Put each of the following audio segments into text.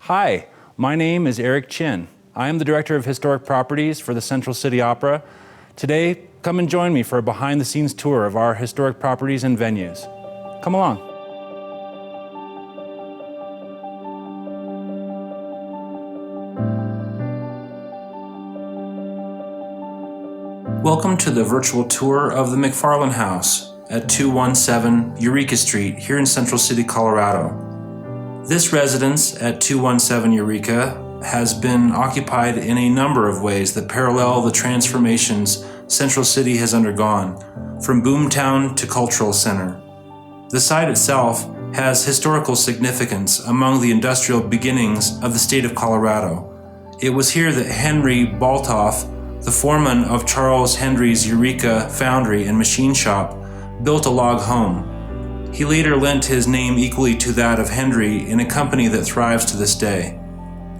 Hi, my name is Eric Chin. I am the Director of Historic Properties for the Central City Opera. Today, come and join me for a behind-the-scenes tour of our historic properties and venues. Come along. Welcome to the virtual tour of the McFarlane House at 217 Eureka Street here in Central City, Colorado. This residence at 217 Eureka has been occupied in a number of ways that parallel the transformations Central City has undergone, from boomtown to cultural center. The site itself has historical significance among the industrial beginnings of the state of Colorado. It was here that Henry Baltoff, the foreman of Charles Hendry's Eureka Foundry and Machine Shop, built a log home. He later lent his name equally to that of Hendry in a company that thrives to this day.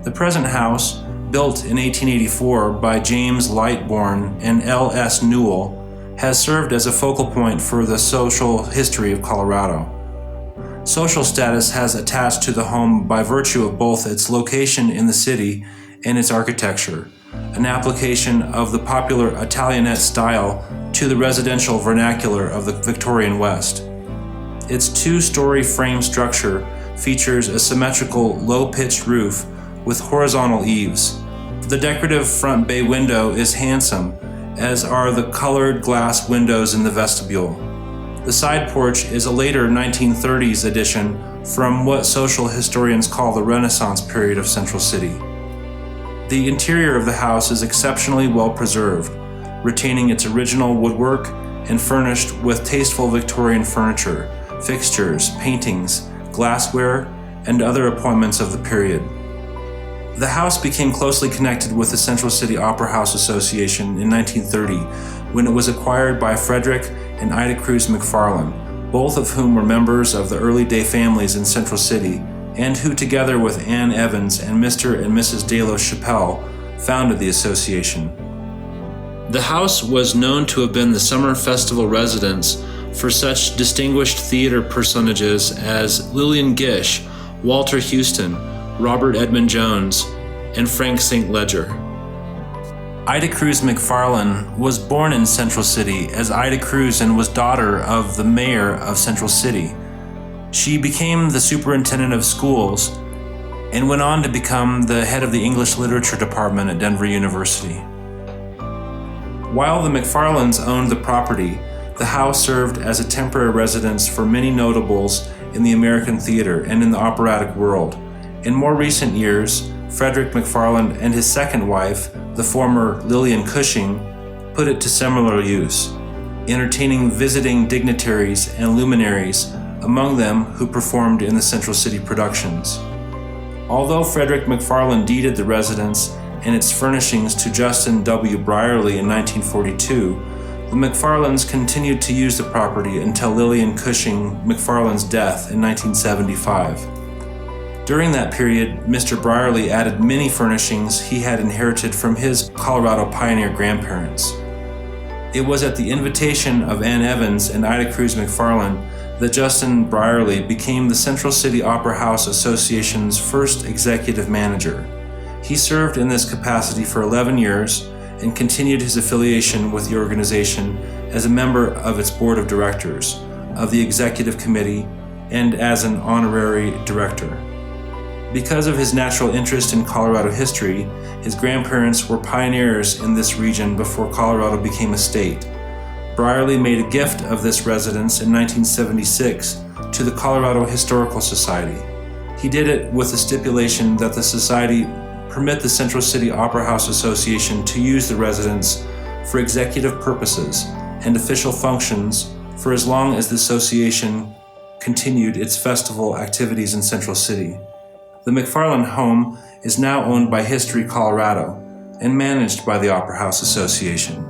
The present house, built in 1884 by James Lightbourne and L.S. Newell, has served as a focal point for the social history of Colorado. Social status has attached to the home by virtue of both its location in the city and its architecture, an application of the popular Italianate style to the residential vernacular of the Victorian West. Its two-story frame structure features a symmetrical, low-pitched roof with horizontal eaves. The decorative front bay window is handsome, as are the colored glass windows in the vestibule. The side porch is a later 1930s addition from what social historians call the Renaissance period of Central City. The interior of the house is exceptionally well preserved, retaining its original woodwork and furnished with tasteful Victorian furniture, fixtures, paintings, glassware, and other appointments of the period. The house became closely connected with the Central City Opera House Association in 1930 when it was acquired by Frederick and Ida Cruz McFarlane, both of whom were members of the early day families in Central City and who, together with Ann Evans and Mr. and Mrs. De La Chapelle, founded the association. The house was known to have been the summer festival residence for such distinguished theater personages as Lillian Gish, Walter Houston, Robert Edmund Jones, and Frank St. Ledger. Ida Cruz McFarlane was born in Central City as Ida Cruz and was daughter of the mayor of Central City. She became the superintendent of schools and went on to become the head of the English Literature Department at Denver University. While the McFarlanes owned the property, the house served as a temporary residence for many notables in the American theater and in the operatic world. In more recent years, Frederick McFarlane and his second wife, the former Lillian Cushing, put it to similar use, entertaining visiting dignitaries and luminaries, among them who performed in the Central City productions. Although Frederick McFarlane deeded the residence and its furnishings to Justin W. Brierly in 1942, the McFarlanes continued to use the property until Lillian Cushing McFarlane's death in 1975. During that period, Mr. Brierly added many furnishings he had inherited from his Colorado pioneer grandparents. It was at the invitation of Ann Evans and Ida Cruz McFarlane that Justin Brierly became the Central City Opera House Association's first executive manager. He served in this capacity for 11 years and continued his affiliation with the organization as a member of its board of directors, of the executive committee, and as an honorary director. Because of his natural interest in Colorado history, his grandparents were pioneers in this region before Colorado became a state. Brierly made a gift of this residence in 1976 to the Colorado Historical Society. He did it with the stipulation that the society permit the Central City Opera House Association to use the residence for executive purposes and official functions for as long as the association continued its festival activities in Central City. The McFarlane home is now owned by History Colorado and managed by the Opera House Association.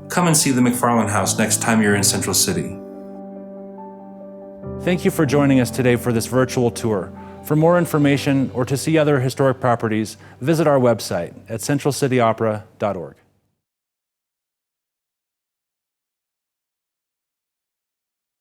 Come and see the McFarlane House next time you're in Central City. Thank you for joining us today for this virtual tour. For more information or to see other historic properties, visit our website at centralcityopera.org.